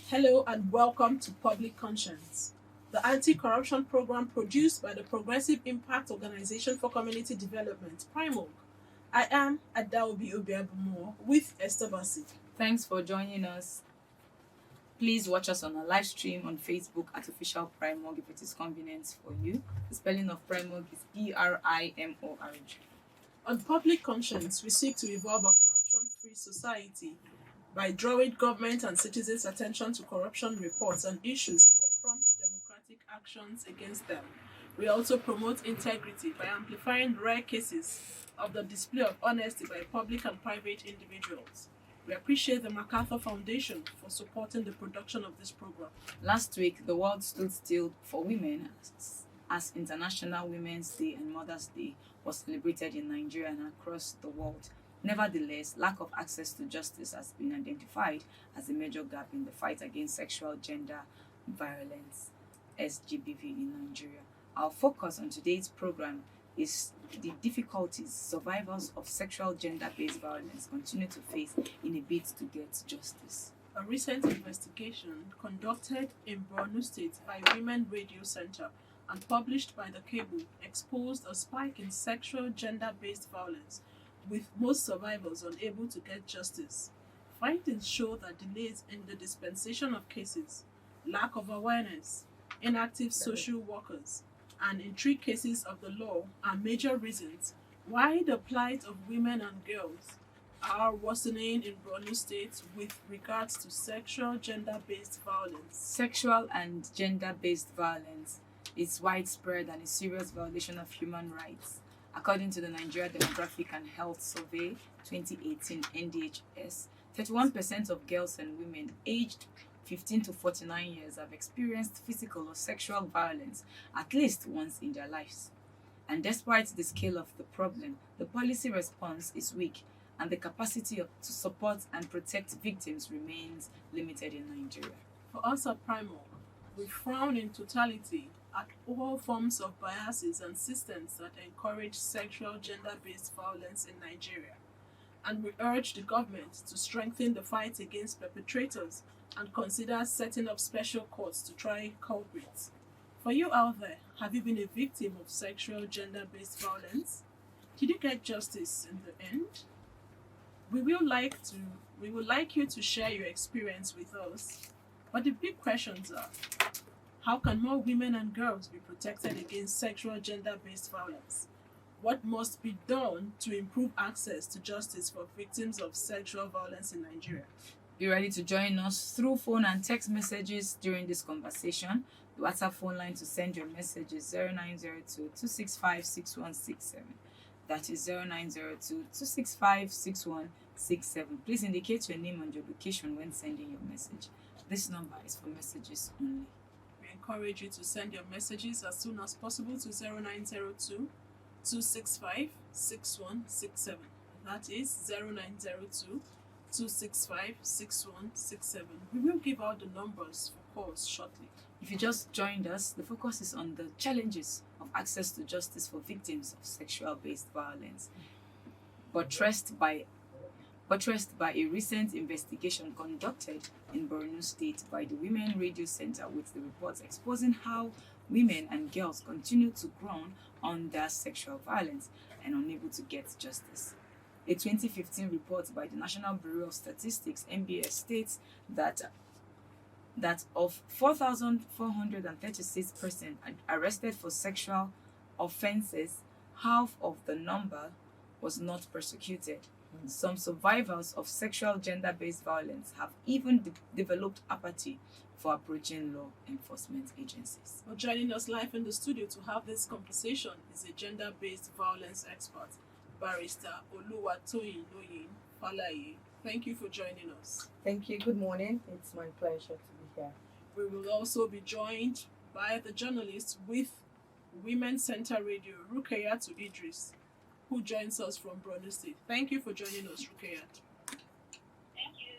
Hello and welcome to Public Conscience, the anti-corruption program produced by the Progressive Impact Organization for Community Development, PRIMOG. I am Adaobi Obiabumo with Esther Bassi. Thanks for joining us. Please watch us on our live stream on Facebook at Official Primorg if it is convenient for you. The spelling of Primorg is Primorg. On Public Conscience, we seek to evolve a corruption-free society by drawing government and citizens' attention to corruption reports and issues for prompt democratic actions against them. We also promote integrity by amplifying rare cases of the display of honesty by public and private individuals. We appreciate the MacArthur Foundation for supporting the production of this program. Last week, the world stood still for women as International Women's Day and Mother's Day was celebrated in Nigeria and across the world. Nevertheless, lack of access to justice has been identified as a major gap in the fight against sexual gender violence (SGBV) in Nigeria. Our focus on today's program is the difficulties survivors of sexual gender-based violence continue to face in a bid to get justice. A recent investigation conducted in Borno State by Women Radio Center and published by the Cable exposed a spike in sexual gender-based violence, with most survivors unable to get justice. Findings show that delays in the dispensation of cases, lack of awareness, inactive social workers, and intricate cases of the law are major reasons why the plight of women and girls are worsening in Borno State with regards to sexual gender-based violence. Sexual and gender-based violence is widespread and a serious violation of human rights. According to the Nigeria Demographic and Health Survey 2018 NDHS, 31% of girls and women aged 15 to 49 years have experienced physical or sexual violence at least once in their lives. And despite the scale of the problem, the policy response is weak and the capacity to support and protect victims remains limited in Nigeria. For us at Primal, we frown in totality at all forms of biases and systems that encourage sexual gender-based violence in Nigeria. And we urge the government to strengthen the fight against perpetrators and consider setting up special courts to try culprits. For you out there, have you been a victim of sexual gender-based violence? Did you get justice in the end? We would like you to share your experience with us. But the big questions are: how can more women and girls be protected against sexual gender-based violence? What must be done to improve access to justice for victims of sexual violence in Nigeria? Be ready to join us through phone and text messages during this conversation. The WhatsApp phone line to send your message is 0902 265 6167. That is 0902 265 6167. Please indicate your name and your location when sending your message. This number is for messages only. We encourage you to send your messages as soon as possible to 0902 265 6167. That is 0902 265 6167. We will give out the numbers for calls shortly. If you just joined us, the focus is on the challenges of access to justice for victims of sexual-based violence, buttressed by a recent investigation conducted in Borno State by the Women Radio Center, with the reports exposing how women and girls continue to groan under sexual violence and unable to get justice. A 2015 report by the National Bureau of Statistics (NBS) states that of 4,436 persons arrested for sexual offences, half of the number was not prosecuted. Some survivors of sexual gender-based violence have even developed apathy for approaching law enforcement agencies. Well, joining us live in the studio to have this conversation is a gender-based violence expert, Barrister Oluwatoyin Loyin Falaye. Thank you for joining us. Thank you. Good morning. It's my pleasure to be here. We will also be joined by the journalist with Women Center Radio, Rukayat Idris, who joins us from Borno State. Thank you for joining us, Rukayat. Thank you.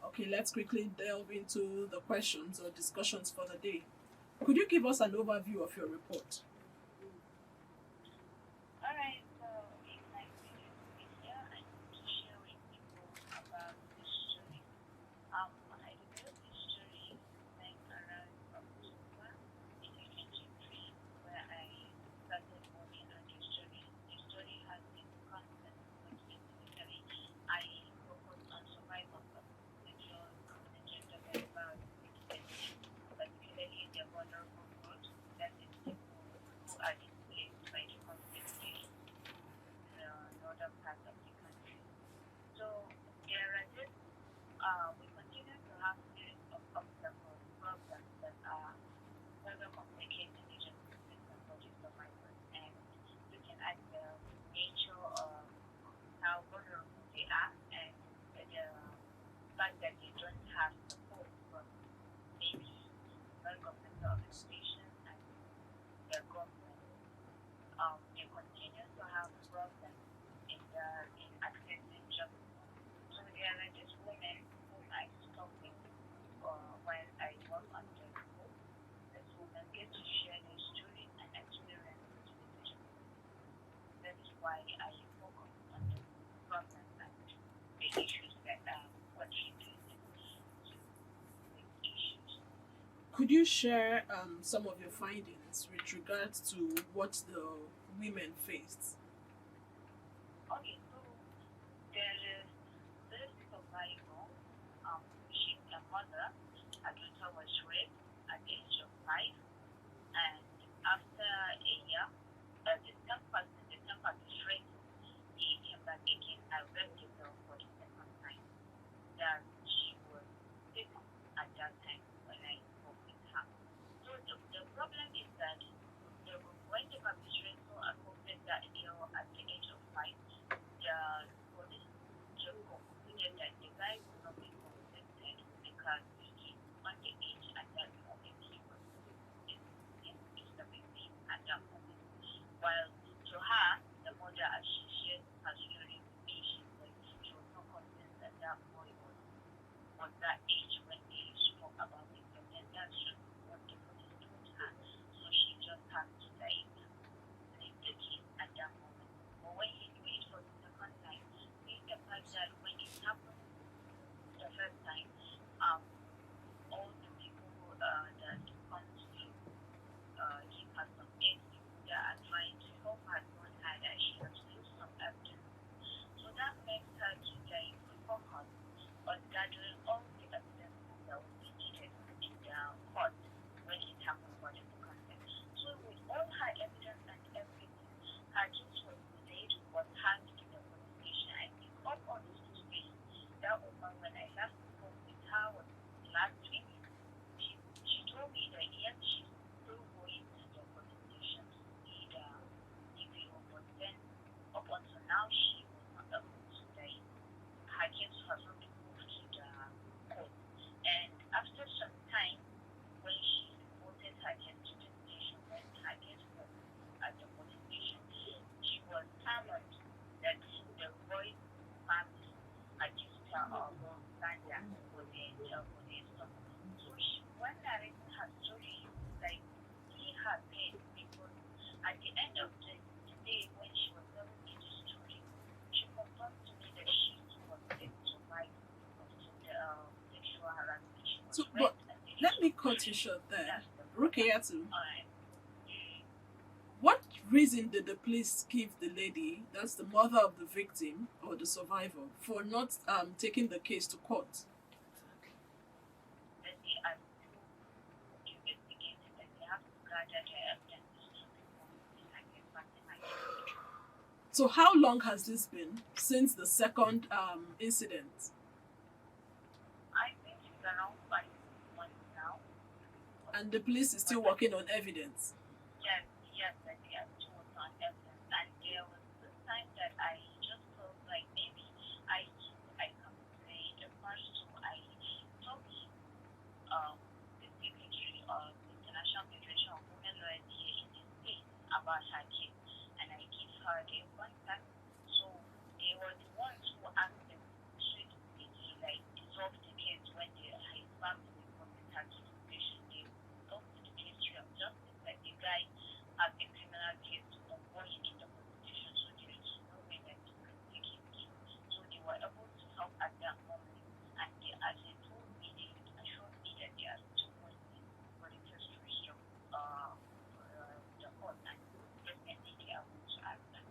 Okay, let's quickly delve into the questions or discussions for the day. Could you give us an overview of your report? All right, so in my previous video, I want to share with people about the problems and the issues that contribute to the issues. Could you share some of your findings with regards to what the women faced? Okay, so there is this survivor. She's a mother. Her daughter was raped at the age of 5, and after a year, the temper straight, he came back again. I raped the girl for the second time. That she was sick at that time when I spoke with her. So the problem is that when the perpetrator assaulted that girl at the age of 5, the police just concluded that the guy would not be convicted because he is underage at that moment. He was is the victim at that moment. While to her, the mother, as she shared her story with me, she said she was not convinced that that boy was that age when they spoke about it. But then that's just what the police told her. So she just had to like leave the kid at that moment. But when he knew it for the second time, seeing the fact that when it happened the first time, all the people that comes to give her some aid, people that are trying to help her, told her that she has to do some evidence. So that makes her to like focus on gathering all the evidence that will be needed in the court when it happened for the second time. So with all her evidence and everything, her case was delayed, was hanged in the police station. I think up on this day, that woman, when I last spoke with her, was last week. She told me that yes, she's still going to the police station to see the DPO, but then up until now, she was not able to like her case has not been moved to the court. And after some time, when she reported her case to the station, when her case was at the police station, she was summoned that the boy's family accused her of slander for the stuff. So when narrating her story, you could like see her pain because at the end of the day, when she was telling me the story, she confirmed to me that she was a survivor of the sexual harassment. She was So, but raped at the let age me of cut 3. you short there. That's the problem. Rukiatu, Alright. what reason did the police give the lady, that's the mother of the victim or the survivor, for not taking the case to court? That they are still investigating, that they have to gather the evidence to and get back to my case. So how long has this been since the second incident? I think it's around 5 months now. And the police is still working on evidence. Yes, that they are still working on evidence. And there was this time that I just felt like maybe I can play the first two. I talked to the secretary of the International Federation of Women Lawyers here in the States about her case, and I gave her the contact. So they were the ones who asked them to like dissolve the case when his family reported her to the station. They talked to the Ministry of Justice that the guy has a criminal case ongoing in the constitution, so there is no way that you can take him in. So they were able to help at that moment, and they, as they told me, they assured me that they are still waiting for the case to reach the court, and definitely they are going to act that.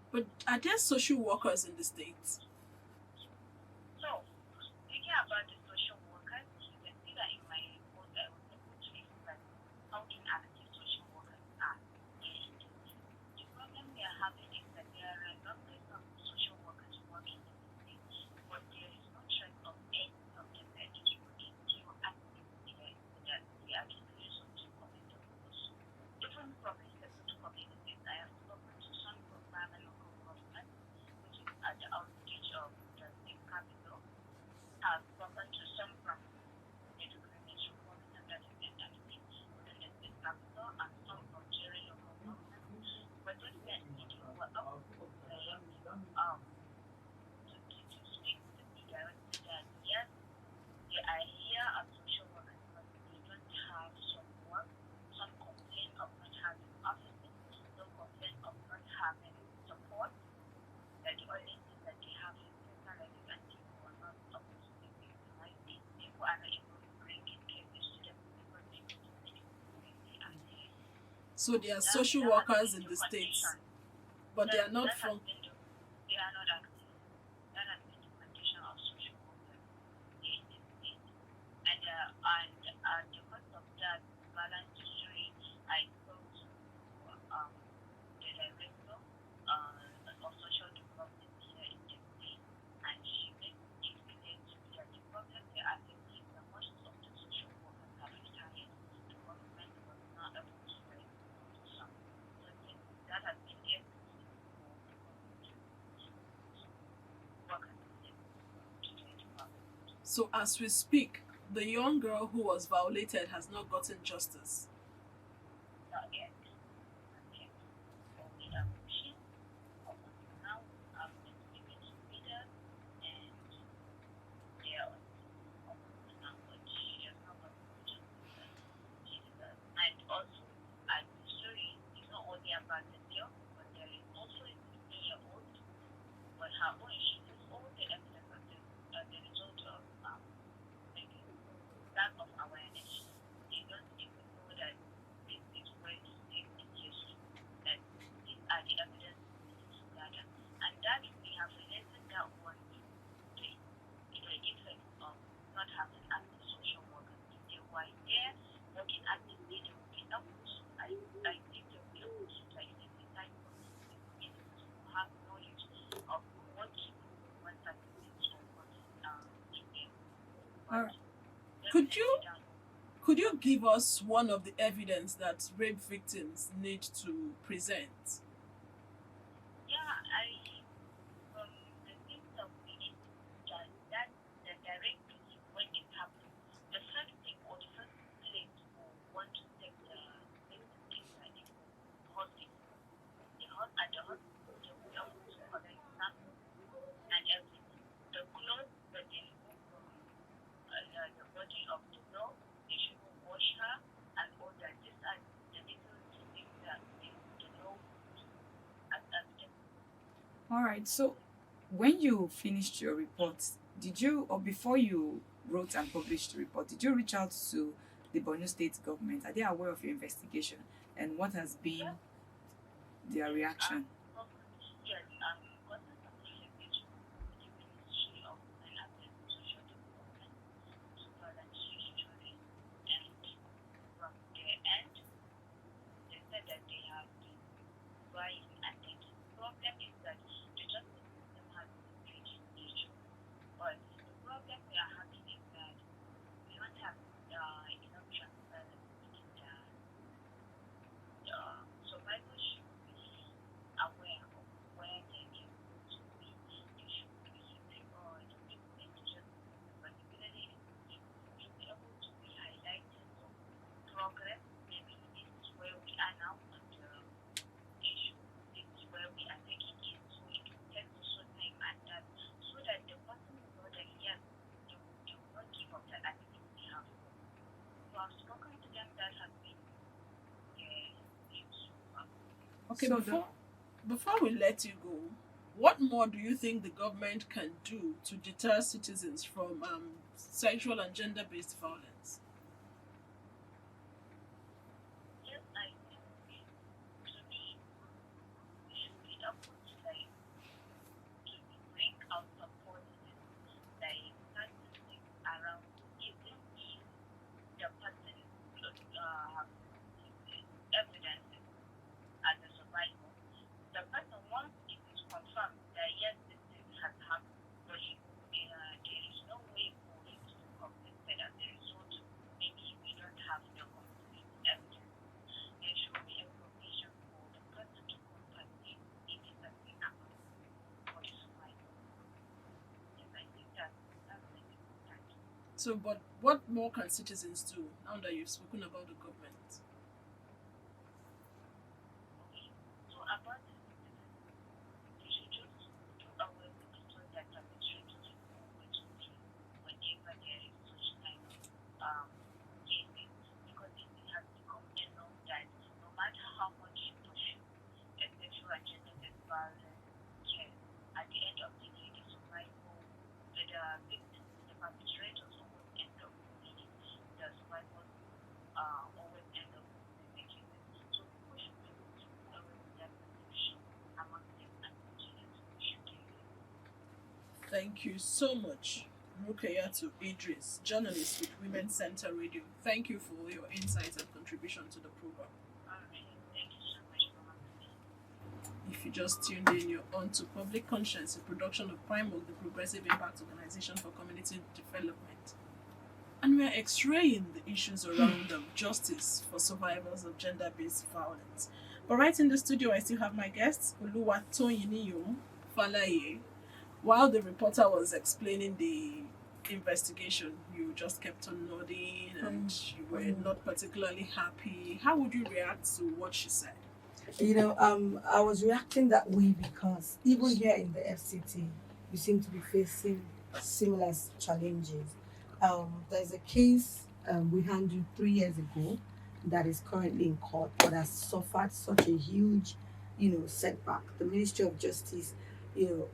But are there social workers in the States? So, speaking about the social workers, you can see that in my report, I was able to explain how inactive social workers are here in the state. The problem we are having is that there are a number of social workers working in the state, but there is no trace of any of them that is working still active in the administration to commit the laws. Even from a separate communities, I have spoken to some from private local government, which is at the outreach So they are That, social that has workers been in the the states, condition. but they are not That has from. been the, they are not active. That has been the condition of social workers in the state. And because of that balance history, I spoke to the director of social development here in the state, and she made it clear to me that the problem they are facing is that most of the social workers have retired. The government was not able to employ some. So that has been the excuse for the government to work as a to do it well. So as we speak, the young girl who was violated has not gotten justice. Not yet. Not yet. So we are pushing. Up until now, I've been speaking to leaders, and they are up until now, but she has not gotten the justice that she deserves. And also, the story is not only about the girl, but there is also a 16-year-old. But her own, she has all the evidence of the result of maybe lack of awareness. They don't even know that this is where to take the case, that these are the evidence we need to gather. And that we have related that one to the effect of not having active social workers. If they were there working actively, they would be able to, I think they would be able to like synthesize for the community to have knowledge of what to do when certain things occur in them. All But right. Could definitely you that could you give us one of the evidence that rape victims need to present? yeah, from the things of we that the directly when it happens, the first thing or the first place we want to take the victim inside is the hospital. At the hospital they will be able to collect samples and everything. The clothes that they remove from the body of the girl, they should wash her and all that. These are the little things that the law would do as evidence. All right. So, when you finished your report, did you, or before you wrote and published the report, did you reach out to the Borno State government? Are they aware of your investigation, and what has been their reaction? Yes, gotten some communication with the Ministry of Health and Social Development to balance history, and from their end, they said that they have been trying, and the problem is that the justice system has been pretty issue, but the problem we are having is that we don't have enough transparency in the survivors should be aware of where they can go to be. They should be the people in the justice system, particularly in the should be able to be highlighted some progress. Maybe this is where we are now on the issue. This is where we are taking it. So it will take so time and that so that the person will know that yes, they will not give up that at least they have. So I've spoken to them, that has been so far. Okay, So before we let you go, what more do you think the government can do to deter citizens from sexual and gender-based violence? Yes, I think to me we should be able to like to bring out some policies like certain things around even if the person evidences as a survivor, the person once it is confirmed that yes this thing has happened, but there is no way for it to be completed as a result. Maybe we don't have the complete evidence. There should be a provision for the person to compensate if it has been happened for the survivor. Yes, I think that's very important. So, but what more can citizens do now that you've spoken about the government? Okay. So about the citizens, they should just do away with the thought that perpetrators will always win whenever there is such kind of cases, because it has become a norm that no matter how much you pursue a sexual and gender-based violence case, at the end of the day, the survivor, the victims, the perpetrators always end up winning. The survivors always end up Thank you so much, Rukayatu Idris, journalist with Women Center Radio. Thank you for your insights and contribution to the program. Okay, thank you so much for having me. If you just tuned in, you're on to Public Conscience, a production of Primark, the Progressive Impact Organization for Community Development. And we're x-raying the issues around justice for survivors of gender-based violence. But right in the studio, I still have my guests, Oluwatoyiniyo Falaye. While the reporter was explaining the investigation, you just kept on nodding and you were not particularly happy. How would you react to what she said? I was reacting that way because even here in the FCT, we seem to be facing similar challenges. There's a case we handled 3 years ago that is currently in court, but has suffered such a huge, setback. The Ministry of Justice, you know,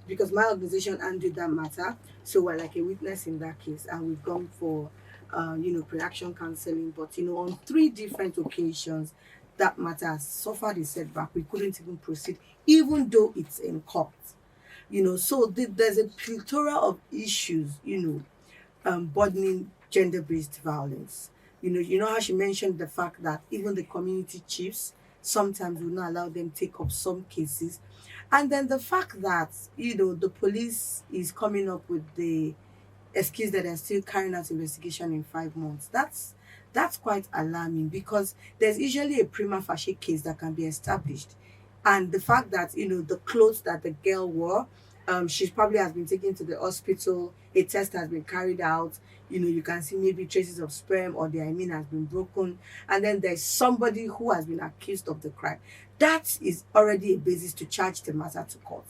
because my organization handled that matter, so we're like a witness in that case, and we've gone for, pre-action counseling. But on 3 different occasions, that matter has suffered a setback. We couldn't even proceed, even though it's in court. So there's a plethora of issues, burdening gender-based violence. You know how she mentioned the fact that even the community chiefs sometimes will not allow them take up some cases, and then the fact that the police is coming up with the excuse that they're still carrying out investigation in 5 months. That's quite alarming, because there's usually a prima facie case that can be established, and the fact that the clothes that the girl wore, she probably has been taken to the hospital, a test has been carried out, you can see maybe traces of sperm, or the hymen has been broken, and then there's somebody who has been accused of the crime. That is already a basis to charge the matter to court.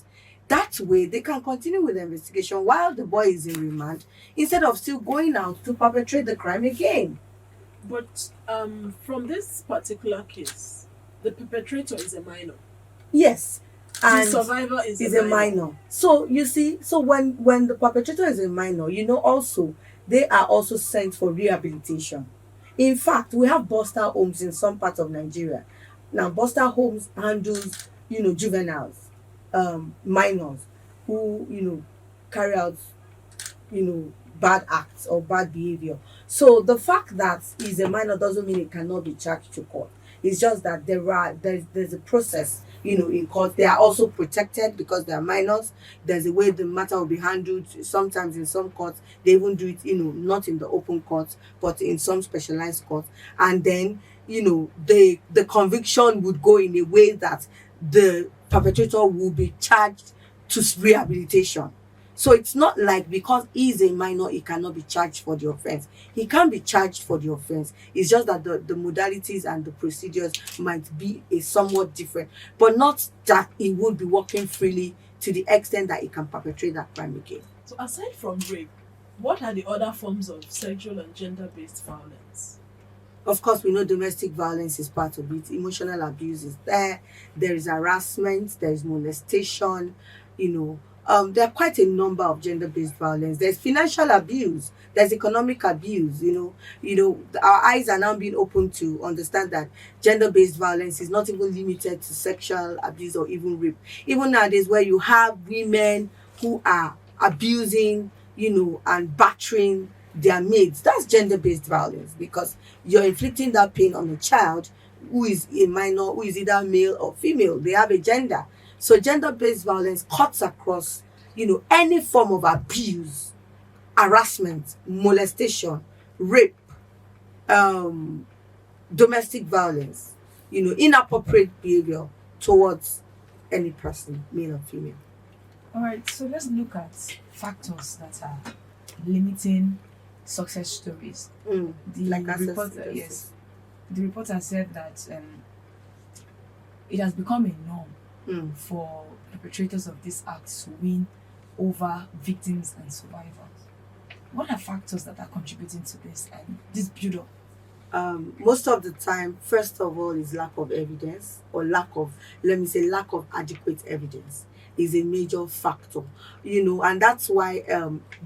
That way they can continue with the investigation while the boy is in remand, instead of still going out to perpetrate the crime again. But from this particular case, the perpetrator is a minor. Yes, The survivor is a minor. So you see, so when the perpetrator is a minor, also they are also sent for rehabilitation. In fact, we have Buster homes in some parts of Nigeria. Now, Buster homes handles juveniles, minors who carry out bad acts or bad behavior. So the fact that he's a minor doesn't mean he cannot be charged to court. It's just that there's a process, in court. They are also protected because they are minors. There's a way the matter will be handled. Sometimes in some courts they even do it, not in the open courts, but in some specialized courts. And then the conviction would go in a way that the perpetrator will be charged to rehabilitation. So it's not like because he's a minor, he cannot be charged for the offense. He can be charged for the offense. It's just that the modalities and the procedures might be a somewhat different, but not that he would be walking freely to the extent that he can perpetrate that crime again. So aside from rape, what are the other forms of sexual and gender-based violence? Of course, we know domestic violence is part of it. Emotional abuse is there. There is harassment. There is molestation. There are quite a number of gender-based violence. There's financial abuse. There's economic abuse. Our eyes are now being opened to understand that gender-based violence is not even limited to sexual abuse or even rape. Even nowadays, where you have women who are abusing, and battering their maids, that's gender-based violence, because you're inflicting that pain on a child who is a minor, who is either male or female. They have a gender. So gender-based violence cuts across, any form of abuse, harassment, molestation, rape, domestic violence, inappropriate behavior towards any person, male or female. All right, so let's look at factors that are limiting success stories. Like access to reporter, justice. yes, the reporter said that it has become a norm for perpetrators of these acts to win over victims and survivors. What are factors that are contributing to this and this build-up? Most of the time, first of all, is lack of evidence, or lack of adequate evidence is a major factor, and that's why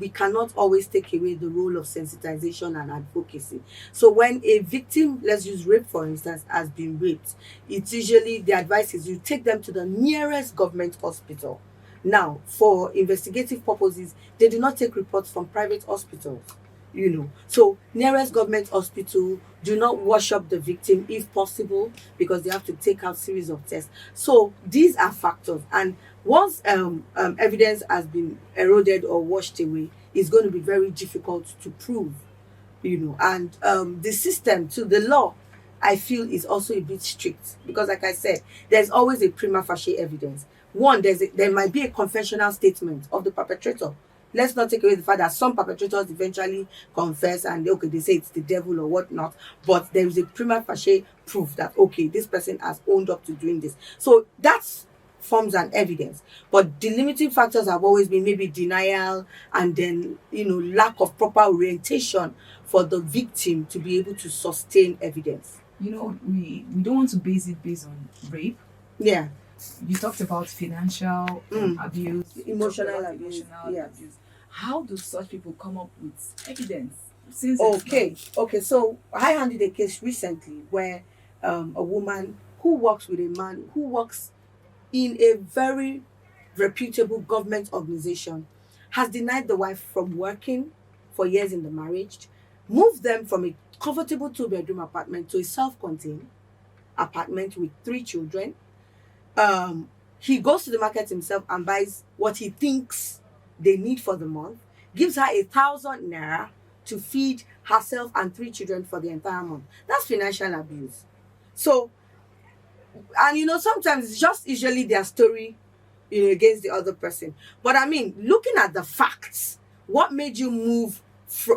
we cannot always take away the role of sensitization and advocacy. So when a victim, let's use rape for instance, has been raped, it's usually the advice is you take them to the nearest government hospital, Now, for investigative purposes, they do not take reports from private hospitals. So nearest government hospital do not wash up the victim if possible, because they have to take out series of tests. So these are factors, and once evidence has been eroded or washed away, it's going to be very difficult to prove. And the system, to the law, I feel, is also a bit strict, because like I said, there's always a prima facie evidence. One, there might be a confessional statement of the perpetrator. Let's not take away the fact that some perpetrators eventually confess and okay, they say it's the devil or whatnot, but there is a prima facie proof that okay, this person has owned up to doing this. So that's forms an evidence. But the limiting factors have always been maybe denial, and then lack of proper orientation for the victim to be able to sustain evidence. We don't want to base it based on rape. Yeah. You talked about financial abuse, Emotional abuse. Yes. abuse. How do such people come up with evidence? Since Okay. So I handled a case recently where a woman who works with a man who works in a very reputable government organization has denied the wife from working for years in the marriage, moved them from a comfortable 2-bedroom apartment to a self-contained apartment with 3 children. He goes to the market himself and buys what he thinks they need for the month, gives her 1,000 naira to feed herself and 3 children for the entire month. That's financial abuse. So, and sometimes it's just usually their story, against the other person. But I mean, looking at the facts, what made you move?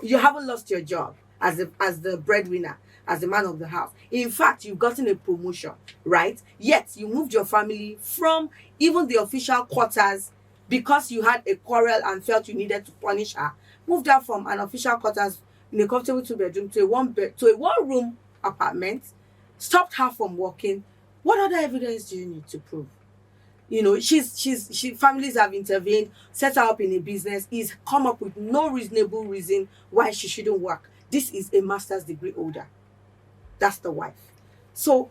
You haven't lost your job as the breadwinner, as the man of the house. In fact, you've gotten a promotion, right? Yet you moved your family from even the official quarters because you had a quarrel and felt you needed to punish her. Moved her from an official quarters in a comfortable 2-bedroom to a 1-room apartment. Stopped her from working. What other evidence do you need to prove? Families have intervened, set her up in a business, is come up with no reasonable reason why she shouldn't work. This is a master's degree holder. That's the wife. So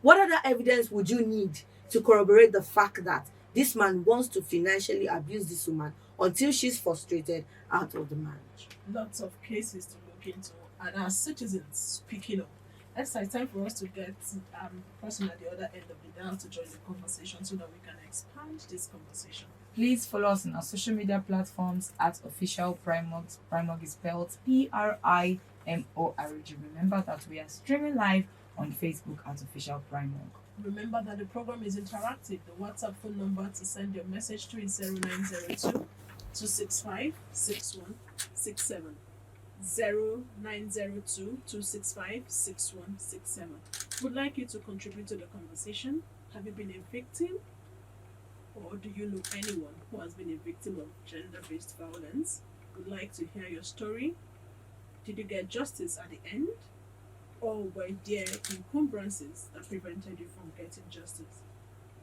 what other evidence would you need to corroborate the fact that this man wants to financially abuse this woman until she's frustrated out of the marriage? Lots of cases to look into, and as citizens, speaking of, it's time for us to get the person at the other end of the dial to join the conversation so that we can expand this conversation. Please follow us on our social media platforms at official Primorg. Primorg is spelled PRIMORG. Remember that we are streaming live on Facebook at official Primorg. Remember that the program is interactive. The WhatsApp phone number to send your message to is 0902 265 6167. 0902 265 6167. Would like you to contribute to the conversation. Have you been a victim? Or do you know anyone who has been a victim of gender-based violence? Would like to hear your story. Did you get justice at the end? Or were there encumbrances that prevented you from getting justice?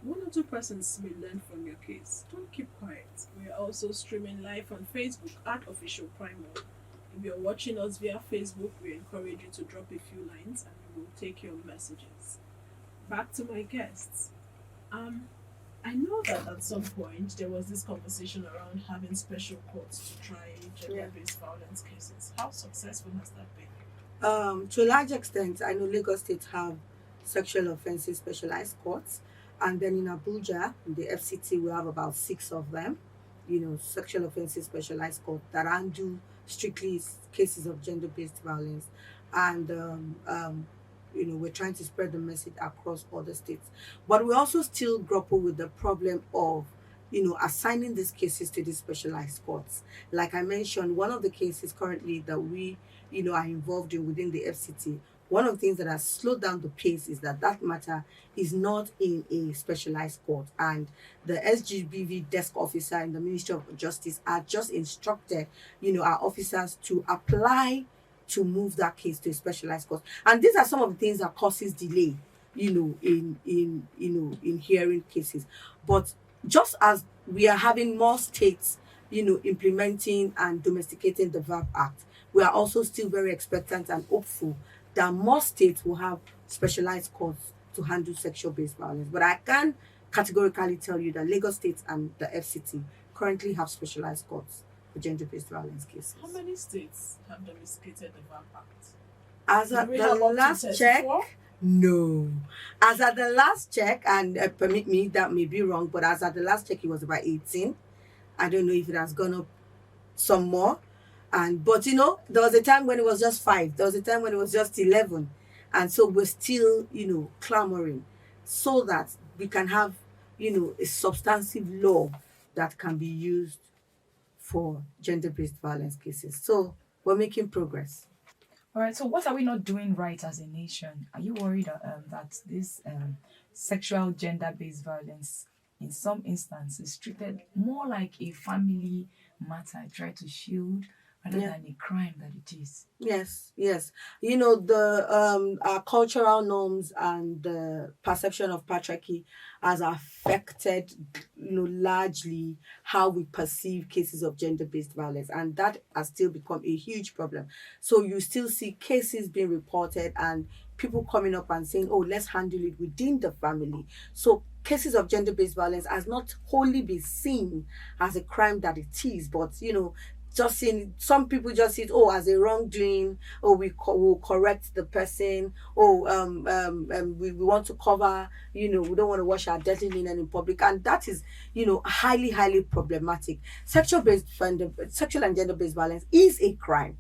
1 or 2 persons may learn from your case. Don't keep quiet. We are also streaming live on Facebook at Official Primal. If you're watching us via Facebook, we encourage you to drop a few lines and we will take your messages. Back to my guests. I know that at some point there was this conversation around having special courts to try gender-based violence cases. How successful has that been? To a large extent, I know Lagos State have sexual offences specialized courts, and then in Abuja, in the FCT, we have about 6 of them. Sexual offences specialized court that handle strictly cases of gender-based violence, and we're trying to spread the message across other states. But we also still grapple with the problem of assigning these cases to these specialized courts. Like I mentioned, one of the cases currently that we are involved in within the FCT, one of the things that has slowed down the pace is that matter is not in a specialized court, and the SGBV desk officer in the Ministry of Justice are just instructed our officers to apply to move that case to a specialized court. And these are some of the things that causes delay in hearing cases. But just as we are having more states implementing and domesticating the VAP Act, we are also still very expectant and hopeful that more states will have specialized courts to handle sexual-based violence. But I can categorically tell you that Lagos State and the FCT currently have specialized courts for gender-based violence cases. How many states have domesticated the VAP Act? As Do at we the have up to last check, 34? no. As at the last check, and permit me, that may be wrong, but as at the last check, it was about 18. I don't know if it has gone up some more. But there was a time when it was just 5. There was a time when it was just 11. And so we're still, clamoring so that we can have, a substantive law that can be used for gender-based violence cases. So we're making progress. All right. So, what are we not doing right as a nation? Are you worried that this sexual gender-based violence, in some instances, is treated more like a family matter, try to shield, rather than a crime that it is? Yes. The our cultural norms and the perception of patriarchy has affected, largely how we perceive cases of gender-based violence, and that has still become a huge problem. So you still see cases being reported and people coming up and saying, "Oh, let's handle it within the family." So cases of gender-based violence has not wholly been seen as a crime that it is, but just seeing, some people just see it as a wrongdoing. We'll correct the person. We want to cover, we don't want to wash our dirty linen in public, and that is highly problematic. Sexual and gender-based violence is a crime.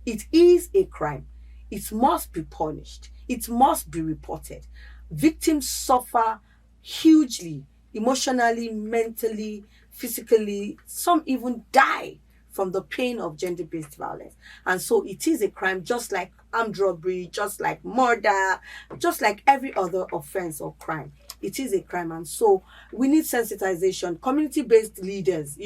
It is a crime. It must be punished. It must be reported. Victims suffer hugely, emotionally, mentally, physically. Some even die from the pain of gender-based violence. And so it is a crime, just like armed robbery, just like murder, just like every other offense or crime. It is a crime. And so we need sensitization. Community-based leaders,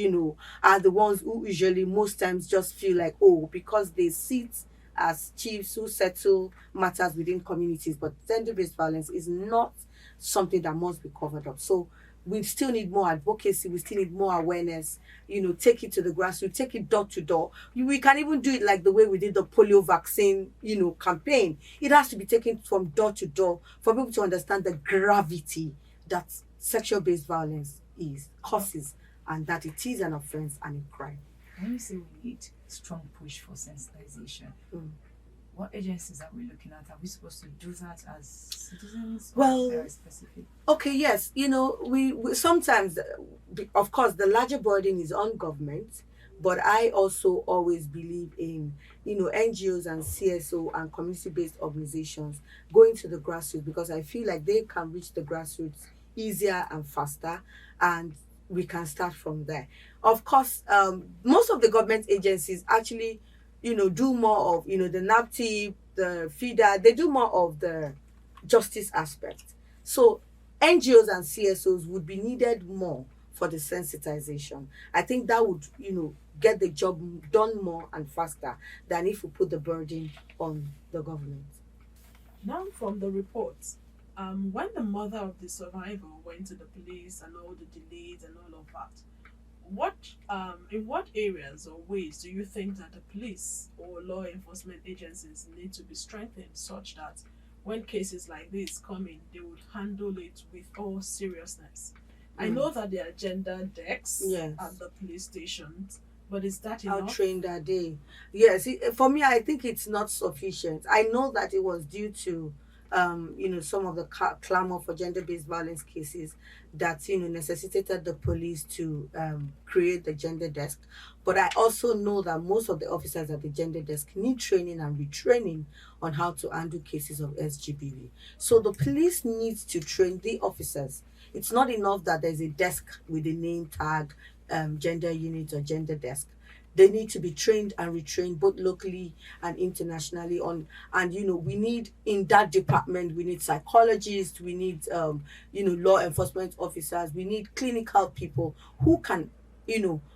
are the ones who usually most times just feel like, because they sit as chiefs who settle matters within communities. But gender-based violence is not something that must be covered up. So we still need more advocacy. We still need more awareness. Take it to the grassroots, take it door to door. We can even do it like the way we did the polio vaccine, campaign. It has to be taken from door to door for people to understand the gravity that sexual-based violence causes, and that it is an offense and a crime. When you say we need strong push for sensitization, what agencies are we looking at? Are we supposed to do that as citizens? Well, very specific? Okay, yes. We sometimes, of course, the larger burden is on government, but I also always believe in, NGOs and CSO and community-based organizations going to the grassroots, because I feel like they can reach the grassroots easier and faster, and we can start from there. Of course, most of the government agencies actually do more of, the NAPTIP, the FIDA, they do more of the justice aspect. So NGOs and CSOs would be needed more for the sensitization. I think that would, get the job done more and faster than if we put the burden on the government. Now, from the report, when the mother of the survivor went to the police and all the delays and all of that, in what areas or ways do you think that the police or law enforcement agencies need to be strengthened, such that when cases like this come in, they would handle it with all seriousness? I know that there are gender decks at the police stations, but is that enough? I'll train that day. Yes, for me, I think it's not sufficient. I know that it was due to some of the clamor for gender-based violence cases that, necessitated the police to create the gender desk. But I also know that most of the officers at the gender desk need training and retraining on how to handle cases of SGBV. So the police needs to train the officers. It's not enough that there's a desk with a name tag, gender unit or gender desk. They need to be trained and retrained both locally and internationally on. And, we need, in that department, we need psychologists, we need, law enforcement officers, we need clinical people who can,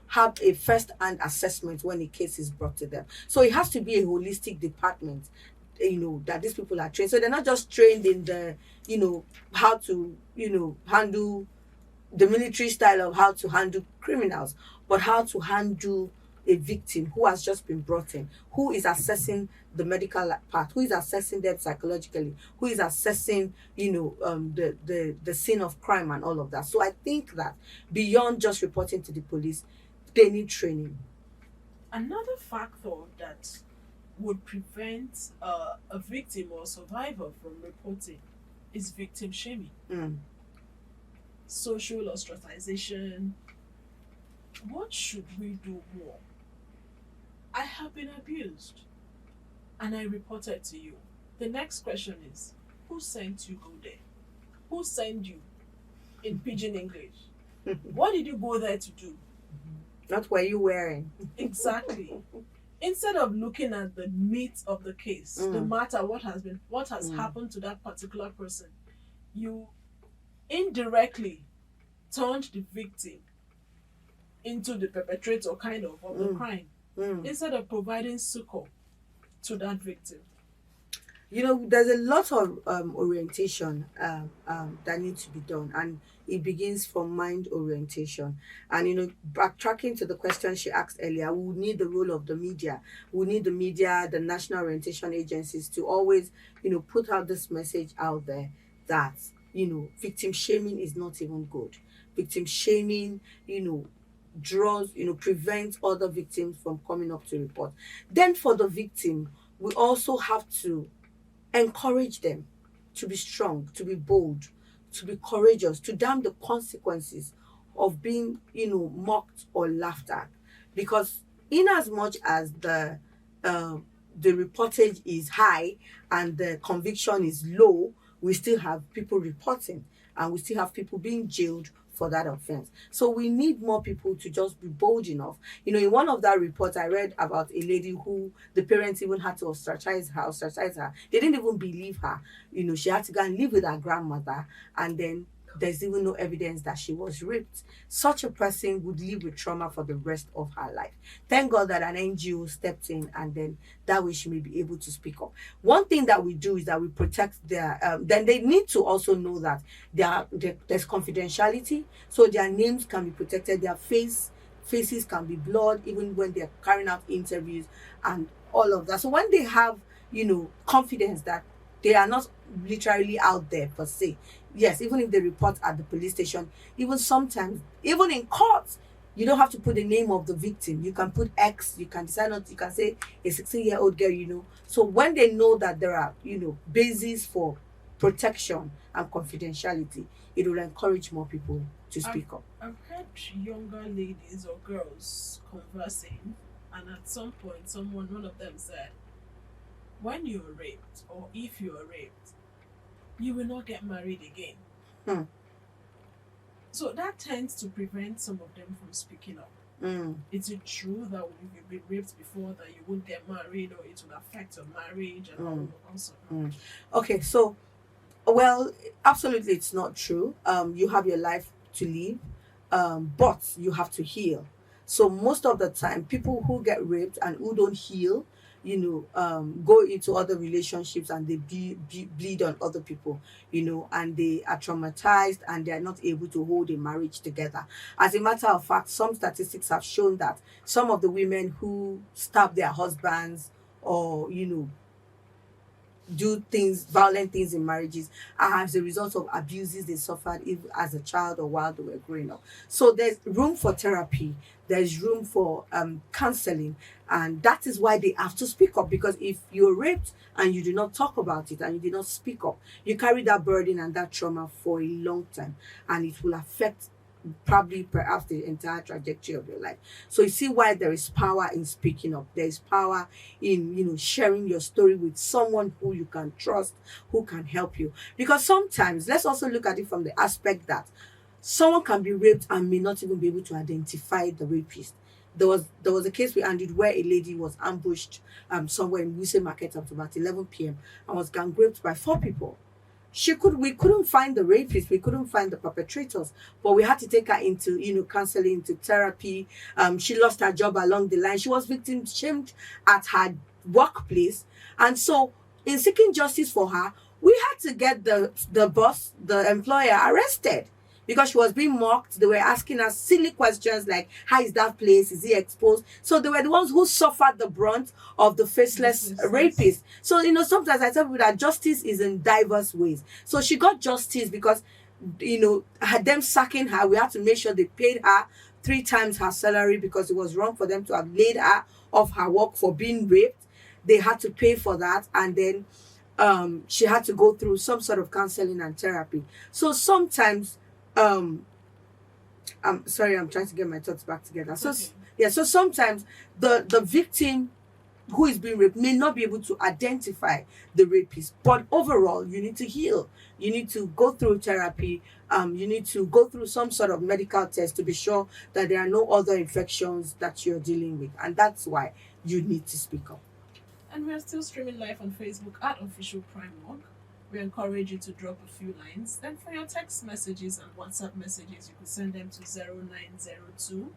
have a first-hand assessment when a case is brought to them. So it has to be a holistic department, that these people are trained. So they're not just trained in the, how to, handle the military style of how to handle criminals, but how to handle a victim who has just been brought in, who is assessing the medical part, who is assessing them psychologically, who is assessing, the scene of crime and all of that. So I think that beyond just reporting to the police, they need training. Another factor that would prevent a victim or survivor from reporting is victim shaming, Mm. social ostracization. What should we do more? I have been abused and I reported to you. The next question is, who sent you go there? Who sent you in pidgin English? What did you go there to do? Not were you wearing? Exactly. Instead of looking at the meat of the case, no matter what has happened to that particular person, you indirectly turned the victim into the perpetrator of the crime, instead of providing succor to that victim. There's a lot of orientation that needs to be done, and it begins from mind orientation. And backtracking to the question she asked earlier, we would need the role of the media. We need the media, the national orientation agencies to always, put out this message out there that victim shaming is not even good. Victim shaming, draws, prevents other victims from coming up to report. Then for the victim, we also have to encourage them to be strong, to be bold, to be courageous, to damn the consequences of being, mocked or laughed at. Because in as much as the reportage is high and the conviction is low, we still have people reporting and we still have people being jailed for that offense. So we need more people to just be bold enough. In one of that reports, I read about a lady who the parents even had to ostracize her. They didn't even believe her. She had to go and live with her grandmother, and then there's even no evidence that she was raped. Such a person would live with trauma for the rest of her life. Thank God that an NGO stepped in, and then that way she may be able to speak up. One thing that we do is that we protect their, then they need to also know that there's confidentiality, so their names can be protected, their faces can be blurred, even when they're carrying out interviews and all of that. So when they have, confidence that they are not literally out there per se, yes, even if they report at the police station, even sometimes, even in court, you don't have to put the name of the victim. You can put X, you can decide not, you can say a 16-year-old girl, So when they know that there are, bases for protection and confidentiality, it will encourage more people to speak up. I've heard younger ladies or girls conversing, and at some point, one of them said, when you're raped, or if you're raped, you will not get married again. So that tends to prevent some of them from speaking up. Is it true that if you've been raped before that you won't get married, or it will affect your marriage and all also? Okay, so, well, absolutely it's not true. You have your life to live, but you have to heal. So most of the time, people who get raped and who don't heal, go into other relationships and they bleed on other people, and they are traumatized and they are not able to hold a marriage together. As a matter of fact, some statistics have shown that some of the women who stab their husbands or, do violent things in marriages are as a result of abuses they suffered even as a child or while they were growing up. So there's room for therapy, there's room for counseling, and that is why they have to speak up. Because if you're raped and you do not talk about it and you do not speak up, you carry that burden and that trauma for a long time, and it will affect perhaps the entire trajectory of your life. So you see why there is power in speaking up. There is power in sharing your story with someone who you can trust, who can help you. Because sometimes, let's also look at it from the aspect that someone can be raped and may not even be able to identify the rapist. There was a case we handled where a lady was ambushed somewhere in MacArthur at about 11 p.m. and was gang raped by 4 people. We couldn't find the rapists, we couldn't find the perpetrators, but we had to take her into counseling, into therapy. She lost her job along the line. She was victim shamed at her workplace, and so in seeking justice for her, we had to get the boss, the employer, arrested. because she was being mocked. They were asking her silly questions like, how is that place? Is it exposed? So they were the ones who suffered the brunt of the faceless rapist. So, sometimes I tell people that justice is in diverse ways. So she got justice because, had them sacking her, we had to make sure they paid her 3 times her salary because it was wrong for them to have laid her off her work for being raped. They had to pay for that, and then she had to go through some sort of counseling and therapy. So sometimes, I'm sorry, I'm trying to get my thoughts back together. So so sometimes the victim who is being raped may not be able to identify the rapist, but overall you need to heal. You need to go through therapy. You need to go through some sort of medical test to be sure that there are no other infections that you're dealing with, and that's why you need to speak up. And we are still streaming live on Facebook at Official Prime Work. We encourage you to drop a few lines. Then for your text messages and WhatsApp messages, you can send them to 0902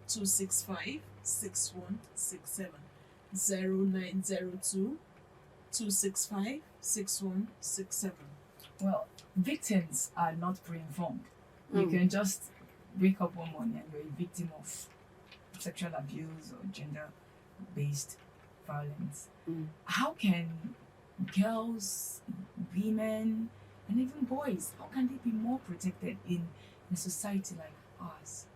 265 6167. 0902 265 6167. Well, victims are not pre-informed. You can just wake up one morning and you're a victim of sexual abuse or gender-based violence. How can girls, women, and even boys, how can they be more protected in a society like ours?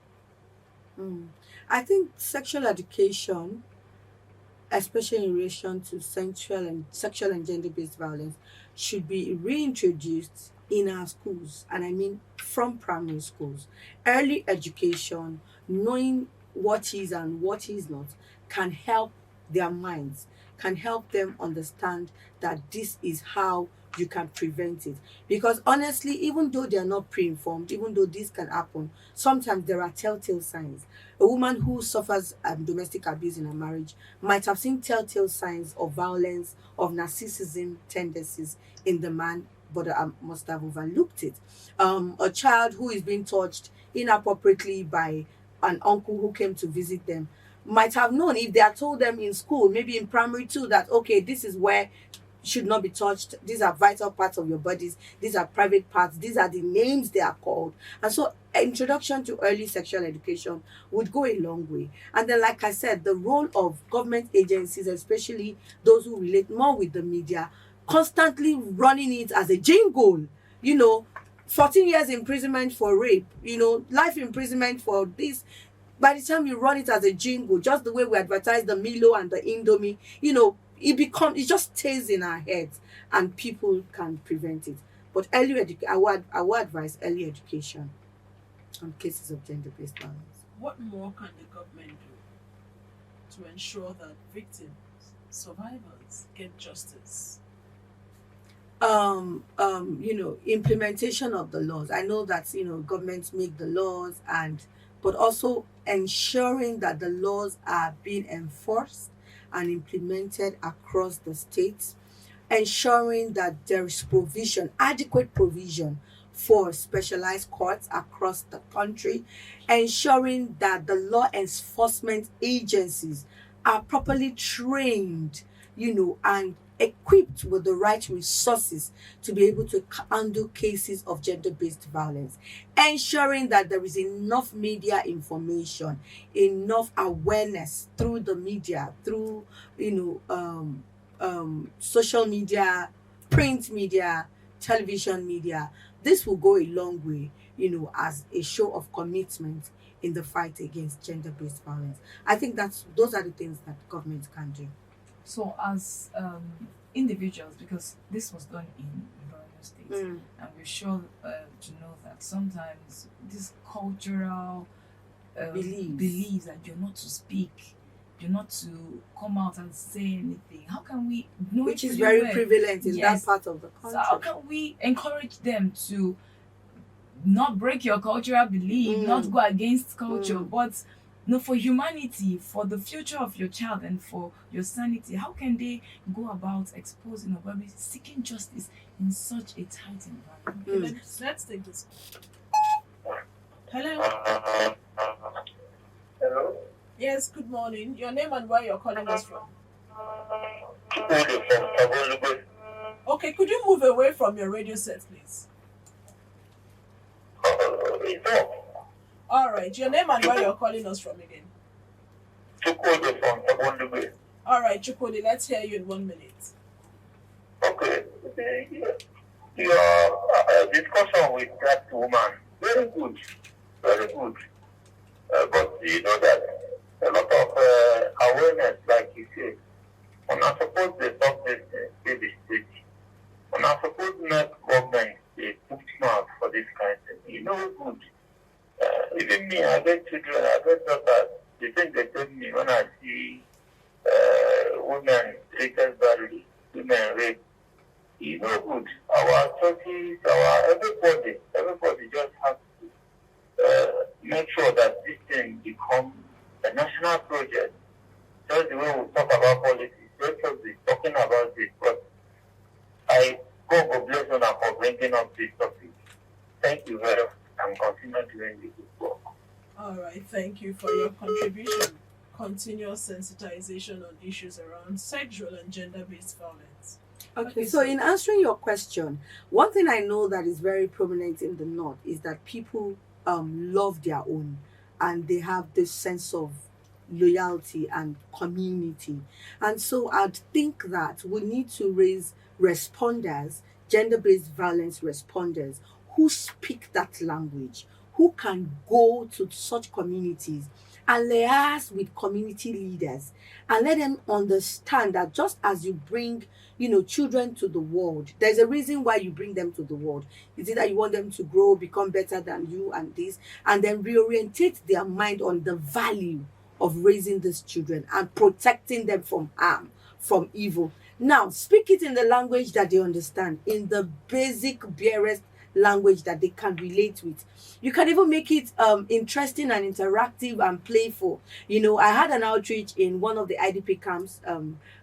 I think sexual education, especially in relation to sexual and gender-based violence, should be reintroduced in our schools, and I mean from primary schools. Early education, knowing what is and what is not, can help their minds, can help them understand that this is how you can prevent it. Because honestly, even though they are not pre-informed, even though this can happen, sometimes there are telltale signs. A woman who suffers domestic abuse in a marriage might have seen telltale signs of violence, of narcissism tendencies in the man, but must have overlooked it. A child who is being touched inappropriately by an uncle who came to visit them might have known, if they had told them in school, maybe in primary 2, that okay, this is where should not be touched, these are vital parts of your bodies, these are private parts, these are the names they are called. And so introduction to early sexual education would go a long way. And then, like I said, the role of government agencies, especially those who relate more with the media, constantly running it as a jingle, 14 years imprisonment for rape, life imprisonment for this. By the time you run it as a jingle, just the way we advertise the Milo and the Indomie, it just stays in our heads, and people can prevent it. But I would advise early education on cases of gender-based violence. What more can the government do to ensure that victims, survivors, get justice? Implementation of the laws. I know that governments make the laws, but also ensuring that the laws are being enforced and implemented across the states, ensuring that there is adequate provision for specialized courts across the country, ensuring that the law enforcement agencies are properly trained, and equipped with the right resources to be able to handle cases of gender-based violence, ensuring that there is enough media information, enough awareness through the media, through social media, print media, television media. This will go a long way, as a show of commitment in the fight against gender-based violence. I think those are the things that government can do. So as individuals, because this was done in Borno State, and we're sure to know that sometimes this cultural believes that you're not to speak, you're not to come out and say anything. How can we know which is very prevalent in that part of the country? So how can we encourage them to not break your cultural belief, not go against culture, but for humanity, for the future of your child and for your sanity? How can they go about exposing or seeking justice in such a tight environment? Okay, let's take this. Hello. Hello. Yes, good morning. Your name and where you're calling us from? Okay, could you move away from your radio set, please? it's up. All right, your name and where you're calling us from again. Chukwudi from Ebondigwe. All right, Chukodi, let's hear you in 1 minute. Okay. Your discussion with that woman, very good. Very good. But you know that a lot of awareness, like you said, we're not supposed to stop this state. We're not supposed to make government a bookmark for this kind of thing. You know, good. Even me, I get children, I get daughters. The thing they tell me when I see women treated badly, women raped, you know, good. Our churches, everybody just has to make sure that this thing becomes a national project. Just the way we talk about politics, let us be talking about this. But I God bless you for bringing up this topic. Thank you very much and continue doing the good work. All right, thank you for your contribution. Continuous sensitization on issues around sexual and gender-based violence. Okay, so in answering your question, one thing I know that is very prominent in the North is that people love their own, and they have this sense of loyalty and community. And so I'd think that we need to raise responders, gender-based violence responders, who speak that language, who can go to such communities and liaise with community leaders and let them understand that just as you bring, children to the world, there's a reason why you bring them to the world. Is it that you want them to grow, become better than you and this, and then reorientate their mind on the value of raising these children and protecting them from harm, from evil. Now, speak it in the language that they understand, in the basic, barest language that they can relate with. You can even make it interesting and interactive and playful. I had an outreach in one of the IDP camps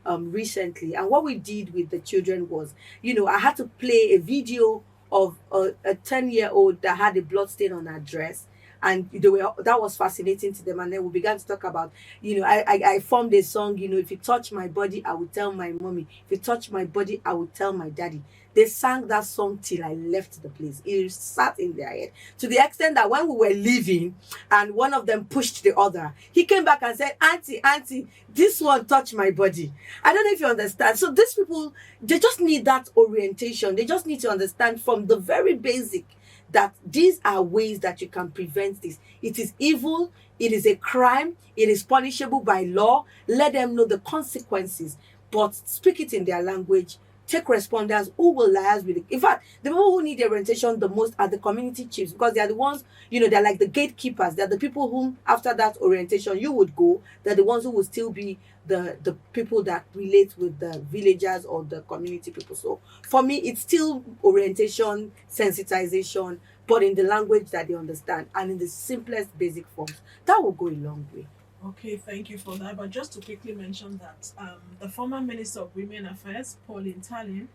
recently, and what we did with the children was, I had to play a video of a 10-year-old that had a blood stain on her dress, and that was fascinating to them. And then we began to talk about, I formed a song, if you touch my body, I will tell my mommy. If you touch my body, I will tell my daddy. They sang that song till I left the place. It sat in their head to the extent that when we were leaving and one of them pushed the other, he came back and said, Auntie, this one touched my body. I don't know if you understand. So these people, they just need that orientation. They just need to understand from the very basic that these are ways that you can prevent this. It is evil. It is a crime. It is punishable by law. Let them know the consequences, but speak it in their language. Take responders who will liaise with it. In fact, the people who need the orientation the most are the community chiefs, because they are the ones, they're like the gatekeepers. They're the people whom, after that orientation, you would go. They're the ones who will still be the people that relate with the villagers or the community people. So for me, it's still orientation, sensitization, but in the language that they understand and in the simplest basic forms. That will go a long way. Okay, thank you for that. But just to quickly mention that the former Minister of Women Affairs, Pauline Tallinn,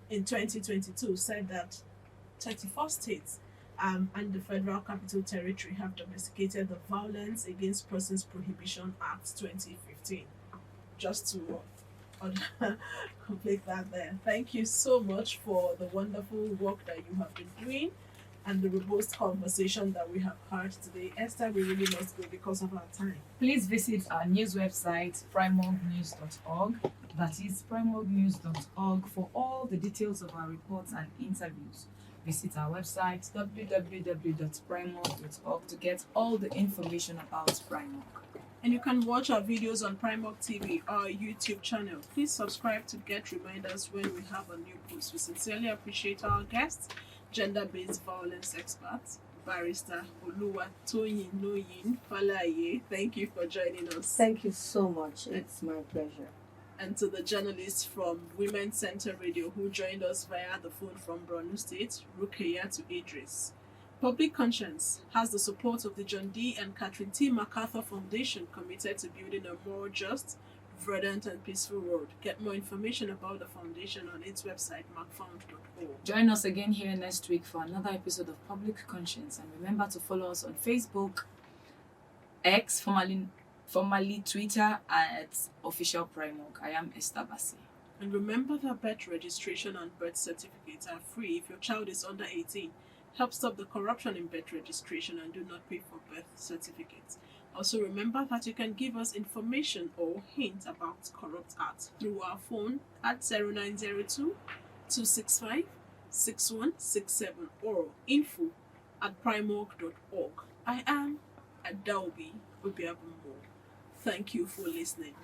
in 2022 said that 34 states and the Federal Capital Territory have domesticated the Violence Against Persons Prohibition Act 2015. Just to complete that there. Thank you so much for the wonderful work that you have been doing and the robust conversation that we have had today. Esther, we really must go because of our time. Please visit our news website, primognews.org. That is primognews.org for all the details of our reports and interviews. Visit our website, www.primog.org, to get all the information about Primog. And you can watch our videos on Primog TV, our YouTube channel. Please subscribe to get reminders when we have a new post. We sincerely appreciate our guests, gender-based violence expert, Barrister Oluwatoyin Noyin Falaye. Thank you for joining us. Thank you so much. It's my pleasure. And to the journalists from Women's Center Radio who joined us via the phone from Borno State, Rukeya to Idris. Public Conscience has the support of the John D. and Catherine T. MacArthur Foundation, committed to building a more just, verdant and peaceful world. Get more information about the foundation on its website, macfound.org. Join us again here next week for another episode of Public Conscience, and remember to follow us on Facebook, X, formerly Twitter, at Official Primog. I am Esther Bassi. And remember that birth registration and birth certificates are free if your child is under 18. help stop the corruption in birth registration, and do not pay for birth certificates. Also, remember that you can give us information or hints about corrupt acts through our phone at 0902 265 6167 or info@primorg.org. I am Adobe Obiabumo. Thank you for listening.